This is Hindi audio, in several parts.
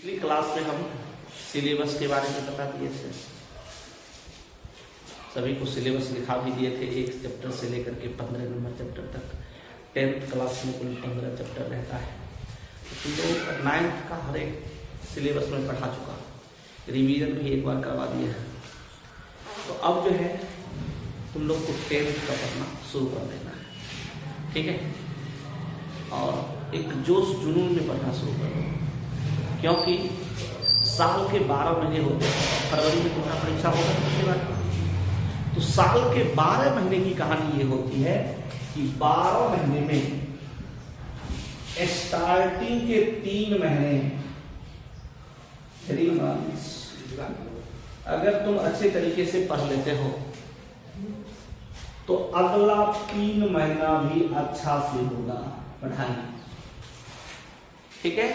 पिछली क्लास में हम सिलेबस के बारे में बता दिए थे, सभी को सिलेबस लिखा भी दिए थे, एक चैप्टर से लेकर के 15 नंबर चैप्टर तक। 10th क्लास में कुल 15 चैप्टर रहता है। तो तुम लोग 9th का हर एक सिलेबस में पढ़ा चुका, रिवीजन भी एक बार करवा दिया है। तो अब जो है तुम लोग को 10th का पढ़ना शुरू कर देना है, ठीक है। और एक जोश जुनून में पढ़ना शुरू कर दो, क्योंकि साल के 12 महीने होते हैं। फरवरी में तुम्हारा परीक्षा होगा पिछली बार। तो साल के 12 महीने की कहानी ये होती है कि 12 महीने में स्टार्टिंग के 3 महीने 3 मंथ्स अगर तुम अच्छे तरीके से पढ़ लेते हो तो अगला 3 महीना भी अच्छा से होगा पढ़ाई, ठीक है।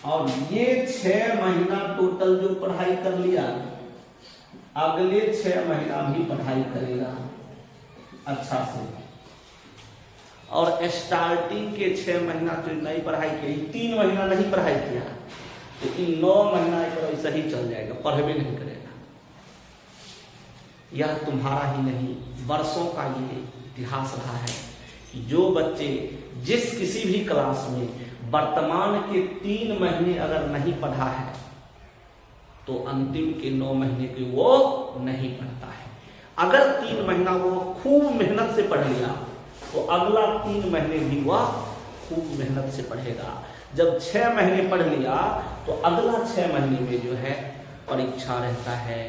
और ये 6 महीना टोटल जो पढ़ाई कर लिया, अगले 6 महीना भी पढ़ाई करेगा अच्छा से। और स्टार्टिंग के 6 महीना जो नहीं पढ़ाई की, 3 महीना नहीं पढ़ाई किया, तो इन 9 महीना पर ऐसा ही चल जाएगा, पढ़वे नहीं करेगा। यह तुम्हारा ही नहीं, वर्षों का ये इतिहास रहा है कि जो बच्चे जिस किसी भी क्लास में वर्तमान के 3 महीने अगर नहीं पढ़ा है तो अंतिम के 9 महीने के वो नहीं पढ़ता है। अगर 3 महीना वो खूब मेहनत से पढ़ लिया तो अगला 3 महीने भी वह खूब मेहनत से पढ़ेगा। जब 6 महीने पढ़ लिया तो अगला 6 महीने में जो है परीक्षा रहता है,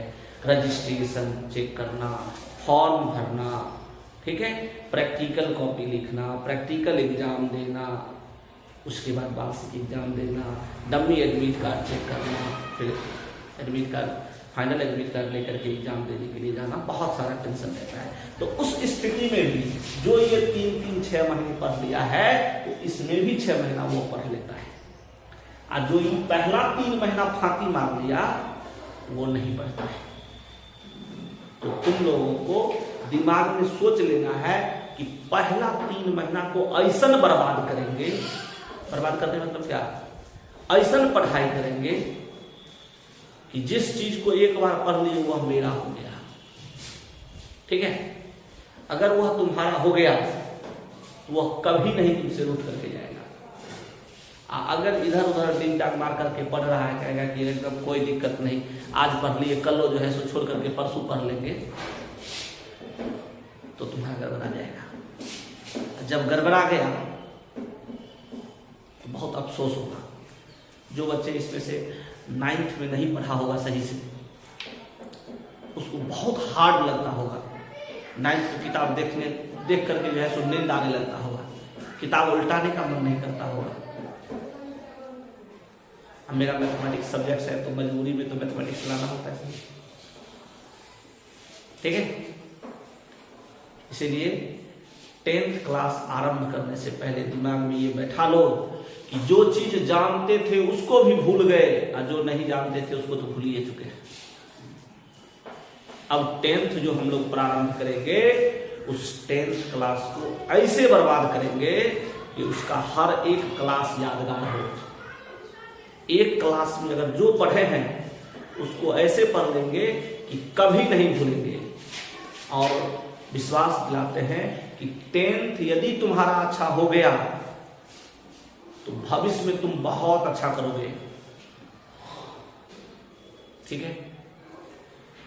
रजिस्ट्रेशन चेक करना, फॉर्म भरना, ठीक है, प्रैक्टिकल कॉपी लिखना, प्रैक्टिकल एग्जाम देना, उसके बाद वार्षिक एग्जाम देना, डमी एडमिट कार्ड चेक करना, फिर admit card, final admit card लेकर के एग्जाम देने के लिए जाना। बहुत सारा टेंशन रहता है। तो उस स्थिति में भी जो ये 3-6 महीने पढ़ लिया है तो इसमें भी 6 महीना वो पढ़ लेता है। और जो ये पहला 3 महीना फांकी मार लिया वो नहीं पढ़ता है। तो तुम लोगों को दिमाग में सोच लेना है कि पहला 3 महीना को ऐसा बर्बाद करेंगे, बर्बाद करने मतलब क्या, ऐसा पढ़ाई करेंगे कि जिस चीज को एक बार पढ़ लिए वह मेरा हो गया, ठीक है। अगर वह तुम्हारा हो गया तो वह कभी नहीं तुमसे रूठ करके जाएगा। अगर इधर उधर दिन टाक मार करके पढ़ रहा है, कहेगा कि एकदम कोई दिक्कत नहीं, आज पढ़ लिए, कल जो है सो छोड़ करके परसों पढ़ लेंगे, तो तुम्हारा गड़बड़ा जाएगा। जब गड़बड़ा गया तो बहुत अफसोस होगा। जो बच्चे इसमें से 9th में नहीं पढ़ा होगा सही से, उसको बहुत हार्ड लगता होगा। 9th की किताब देख करके जो है सो नींद आने लगता होगा, किताब उल्टाने का मन नहीं करता होगा। अब मेरा मैथमेटिक्स सब्जेक्ट है तो मजबूरी में तो मैथमेटिक्स लाना होता है, ठीक है। इसीलिए 10th क्लास आरंभ करने से पहले दिमाग में ये बैठा लो कि जो चीज जानते थे उसको भी भूल गए और जो नहीं जानते थे उसको तो भूल ही चुके हैं। अब 10th जो हम लोग प्रारंभ करेंगे उस 10th क्लास को ऐसे बर्बाद करेंगे कि उसका हर एक क्लास यादगार हो। एक क्लास में अगर जो पढ़े हैं उसको ऐसे पढ़ लेंगे कि कभी नहीं भूलेंगे। और विश्वास दिलाते हैं कि 10th यदि तुम्हारा अच्छा हो गया तो भविष्य में तुम बहुत अच्छा करोगे, ठीक है।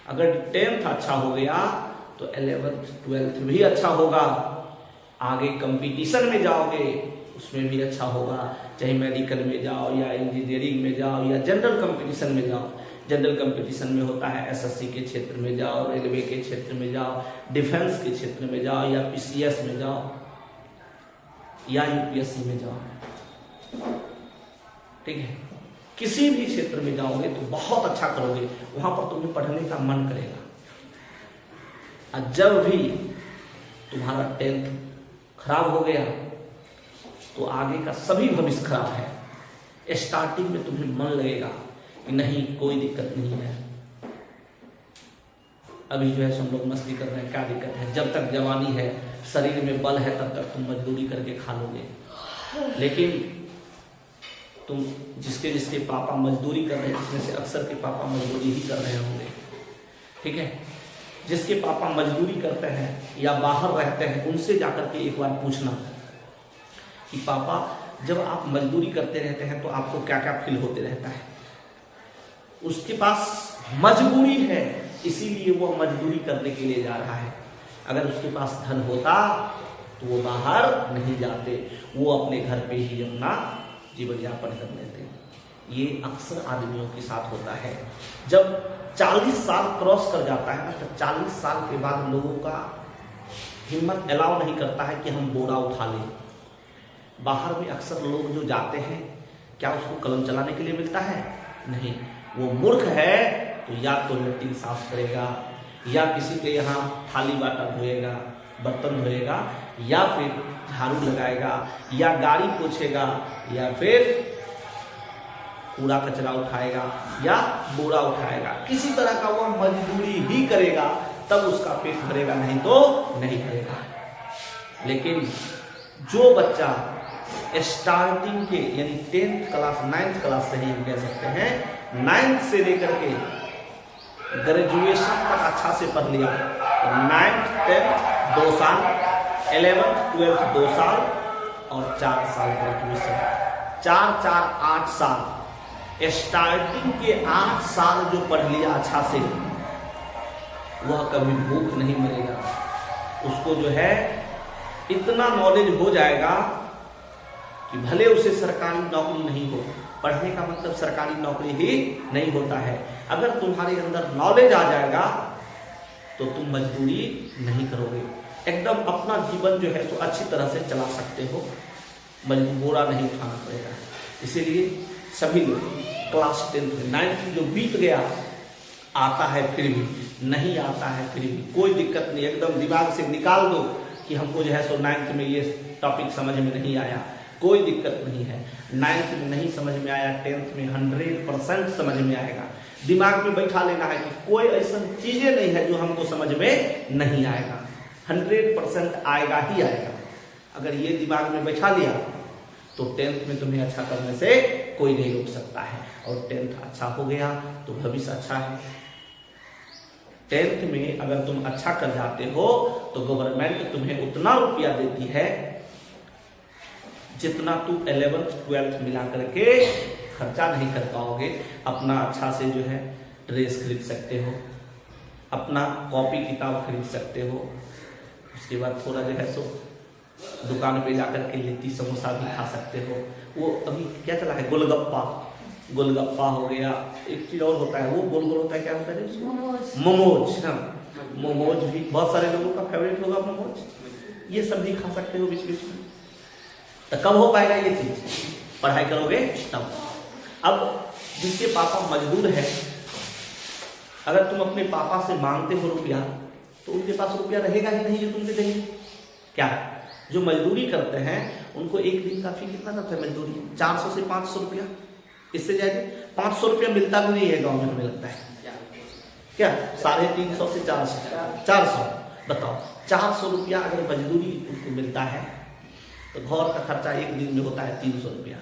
अगर 10th अच्छा हो गया तो 11th 12th भी अच्छा होगा। आगे कंपटीशन में जाओगे उसमें भी अच्छा होगा, चाहे मेडिकल में जाओ या इंजीनियरिंग में जाओ या जनरल कंपटीशन में जाओ। जनरल कंपटीशन में होता है एसएससी के क्षेत्र में जाओ, रेलवे के क्षेत्र में जाओ, डिफेंस के क्षेत्र में जाओ या पीसीएस में जाओ या यूपीएससी में जाओ, ठीक है। किसी भी क्षेत्र में जाओगे तो बहुत अच्छा करोगे, वहां पर तुम्हें पढ़ने का मन करेगा। और जब भी तुम्हारा 10th खराब हो गया तो आगे का सभी भविष्य खराब है। स्टार्टिंग में तुम्हें मन लगेगा कि नहीं कोई दिक्कत नहीं है, अभी जो है हम लोग मस्ती कर रहे हैं, क्या दिक्कत है, जब तक जवानी है, शरीर में बल है, तब तक तुम मजदूरी करके खा लोगे। लेकिन तुम जिसके जिसके पापा मजदूरी कर रहे हैं, इसमें से अक्सर के पापा मजदूरी ही कर रहे होंगे, ठीक है। जिसके पापा मजदूरी करते हैं या बाहर रहते हैं, उनसे जाकर के एक बार पूछना कि पापा जब आप मजदूरी करते रहते हैं तो आपको क्या क्या फील होते रहता है। उसके पास मजबूरी है, इसीलिए वो मजदूरी करने के लिए जा रहा है। अगर उसके पास धन होता तो वो बाहर नहीं जाते, वो अपने घर पे ही अपना जीवन यापन कर लेते। ये अक्सर आदमियों के साथ होता है। जब 40 साल क्रॉस कर जाता है ना, तो 40 साल के बाद लोगों का हिम्मत अलाउ नहीं करता है कि हम बोरा उठा लें। बाहर में अक्सर लोग जो जाते हैं, क्या उसको कलम चलाने के लिए मिलता है? नहीं। वो मूर्ख है तो या तो लैट्रिन साफ करेगा, या किसी के यहाँ थाली बाटा धोएगा, बर्तन धोएगा, या फिर झाड़ू लगाएगा, या गाड़ी पोछेगा, या फिर कूड़ा कचरा उठाएगा, या बोरा उठाएगा। किसी तरह का वह मजदूरी ही करेगा, तब उसका पेट भरेगा, नहीं तो नहीं भरेगा। लेकिन जो बच्चा स्टार्टिंग के यानी 10th क्लास 9th क्लास से ही हम कह सकते हैं, 9th से लेकर के ग्रेजुएशन तक अच्छा से पढ़ लिया, तो 9th 10th 2 साल, 11th 12th 2 साल और 4 साल ग्रेजुएशन, 4-4-8 साल। स्टार्टिंग के 8 साल जो पढ़ लिया अच्छा से, वह कभी भूख नहीं मरेगा। उसको जो है इतना नॉलेज हो जाएगा कि भले उसे सरकारी नौकरी नहीं हो, पढ़ने का मतलब सरकारी नौकरी ही नहीं होता है। अगर तुम्हारे अंदर नॉलेज आ जाएगा तो तुम मजदूरी नहीं करोगे, एकदम अपना जीवन जो है तो अच्छी तरह से चला सकते हो, बोरा नहीं उठाना पड़ेगा। इसीलिए सभी लोग क्लास 10th 9th जो बीत गया, आता है फिर भी, नहीं आता है फिर भी, कोई दिक्कत नहीं, एकदम दिमाग से निकाल दो कि हमको जो है सो 9th में ये टॉपिक समझ में नहीं आया, कोई दिक्कत नहीं है। 9th में नहीं समझ में आया, 10th में 100% समझ में आएगा। दिमाग में बैठा लेना है कि कोई ऐसा चीजें नहीं है जो हमको समझ में नहीं आएगा, 100% आएगा ही आएगा। अगर ये दिमाग में बैठा लिया तो 10th में तुम्हें अच्छा करने से कोई नहीं रोक सकता है, और 10th अच्छा हो गया तो भविष्य अच्छा है। 10th में अगर तुम अच्छा कर जाते हो तो गवर्नमेंट तुम्हें उतना रुपया देती है जितना तू 11th 12th मिला करके खर्चा नहीं कर पाओगे। अपना अच्छा से जो है ड्रेस खरीद सकते हो, अपना कॉपी किताब खरीद सकते हो, उसके बाद थोड़ा जो है सो दुकान पे जाकर के लिट्टी समोसा भी खा सकते हो। वो अभी क्या चला है, गोलगप्पा, गोलगप्पा हो गया, एक चीज और होता है, वो गोल गोल होता है, क्या होता है उसको? मोमोज। हाँ, मोमोज भी बहुत सारे लोगों का फेवरेट होगा मोमोज। ये सब भी खा सकते हो बीच बीच में। तो कब हो पाएगा ये चीज? पढ़ाई करोगे तब। अब जिसके पापा मजदूर है, अगर तुम अपने पापा से मांगते हो रुपया, तो उनके पास रुपया रहेगा ही नहीं जो तुमसे देंगे। क्या जो मजदूरी करते हैं उनको एक दिन का फी कितना करता है मजदूरी? 400 से 500 रुपया, इससे ज्यादा 500 रुपया मिलता भी नहीं है गाँव में, हमें लगता है। क्या 350 से 400 बताओ, 400 रुपया अगर मजदूरी उनको मिलता है तो घर का खर्चा एक दिन में होता है 300 रुपया।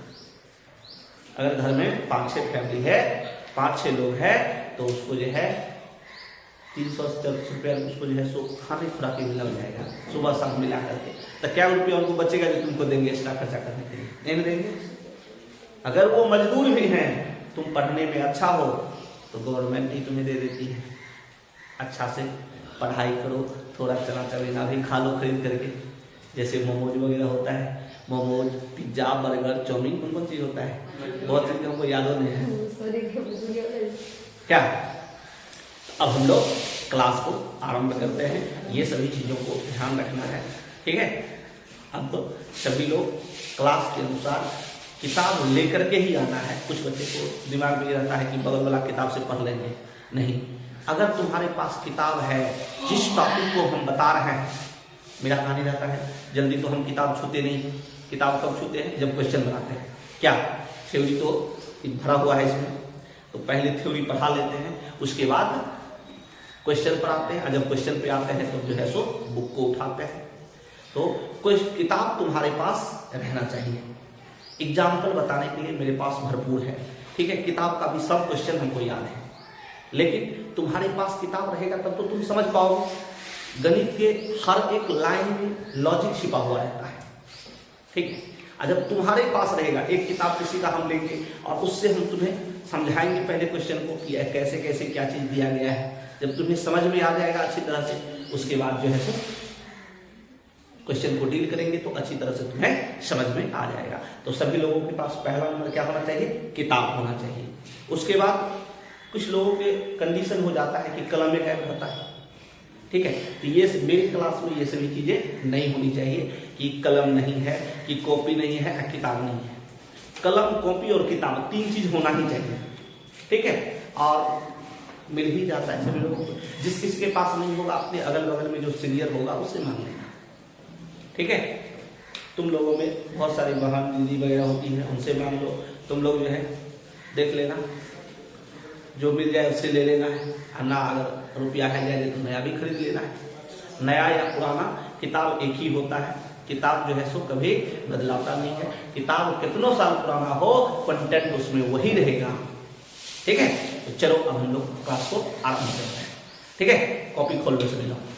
अगर घर में 5-6 फैमिली है, 5-6 लोग है, तो उसको जो है 340 रुपया उसको जो है सो खाने खुराके में लग जाएगा, सुबह शाम मिला करके। तो क्या रुपया उनको बचेगा जो तुमको देंगे एक्स्ट्रा खर्चा करने के लिए? नहीं देंगे। अगर वो मजदूर भी हैं, तुम पढ़ने में अच्छा हो तो गवर्नमेंट ही तुम्हें दे देती है। अच्छा से पढ़ाई करो, थोड़ा चना चबेना भी खा लो खरीद करके, जैसे मोमोज वगैरह होता है, मोमोज, पिज्जा, बर्गर, चाउमीन, कौन कौन चीज होता है, बहुत चीज हमको याद नहीं है। क्या अब हम लोग क्लास को आरंभ करते हैं, ये सभी चीजों को ध्यान रखना है, ठीक है। अब सभी लोग क्लास के अनुसार किताब लेकर के ही आना है। कुछ बच्चे को दिमाग में रहता है कि बगल वाला किताब से पढ़ लेंगे, नहीं। अगर तुम्हारे पास किताब है, जिस टॉपिक को हम बता रहे हैं, मेरा कहानी रहता है जल्दी तो हम किताब छूते नहीं। किताब कब छूते हैं? जब क्वेश्चन बनाते हैं। क्या थ्योरी तो भरा हुआ है इसमें, तो पहले थ्योरी पढ़ा लेते हैं, उसके बाद क्वेश्चन पर आते हैं, और जब क्वेश्चन पे आते हैं तो जो है सो बुक को उठाते हैं। तो कोई किताब तुम्हारे पास रहना चाहिए। एग्जाम्पल बताने के लिए मेरे पास भरपूर है, ठीक है। किताब का भी सब क्वेश्चन हमको याद है, लेकिन तुम्हारे पास किताब रहेगा तब तो तुम समझ पाओगे। गणित के हर एक लाइन में लॉजिक छिपा हुआ रहता है, ठीक है। और जब तुम्हारे पास रहेगा, एक किताब किसी का हम लेंगे और उससे हम तुम्हें समझाएंगे पहले क्वेश्चन को कि कैसे कैसे क्या चीज दिया गया है। जब तुम्हें समझ में आ जाएगा अच्छी तरह से, उसके बाद जो है सो क्वेश्चन को डील करेंगे तो अच्छी तरह से तुम्हें समझ में आ जाएगा। तो सभी लोगों के पास पहला नंबर क्या होना चाहिए? किताब होना चाहिए। उसके बाद कुछ लोगों के कंडीशन हो जाता है कि कलम में गायब होता है, ठीक है। तो ये मेरी क्लास में ये सभी चीजें नहीं होनी चाहिए कि कलम नहीं है, कि कॉपी नहीं है, किताब नहीं है। कलम, कॉपी और किताब तीन चीज होना ही चाहिए, ठीक है। और मिल ही जाता है सभी लोगों को। जिस किसी के पास नहीं होगा, अपने अगल बगल में जो सीनियर होगा उससे मांग लेना, ठीक है। तुम लोगों में बहुत सारी बहन दीदी वगैरह होती है, उनसे मांग लो। तुम लोग जो है देख लेना, जो मिल जाए उससे ले लेना है। ना अगर रुपया है जाए तो नया भी खरीद लेना है। नया या पुराना किताब एक ही होता है। किताब जो है सो कभी बदलाता नहीं है। किताब कितनों साल पुराना हो, कंटेंट उसमें वही रहेगा, ठीक है। तो चलो अब हम लोग क्लास को आरंभ करते हैं, ठीक है। कॉपी खोल लो सभी लोग।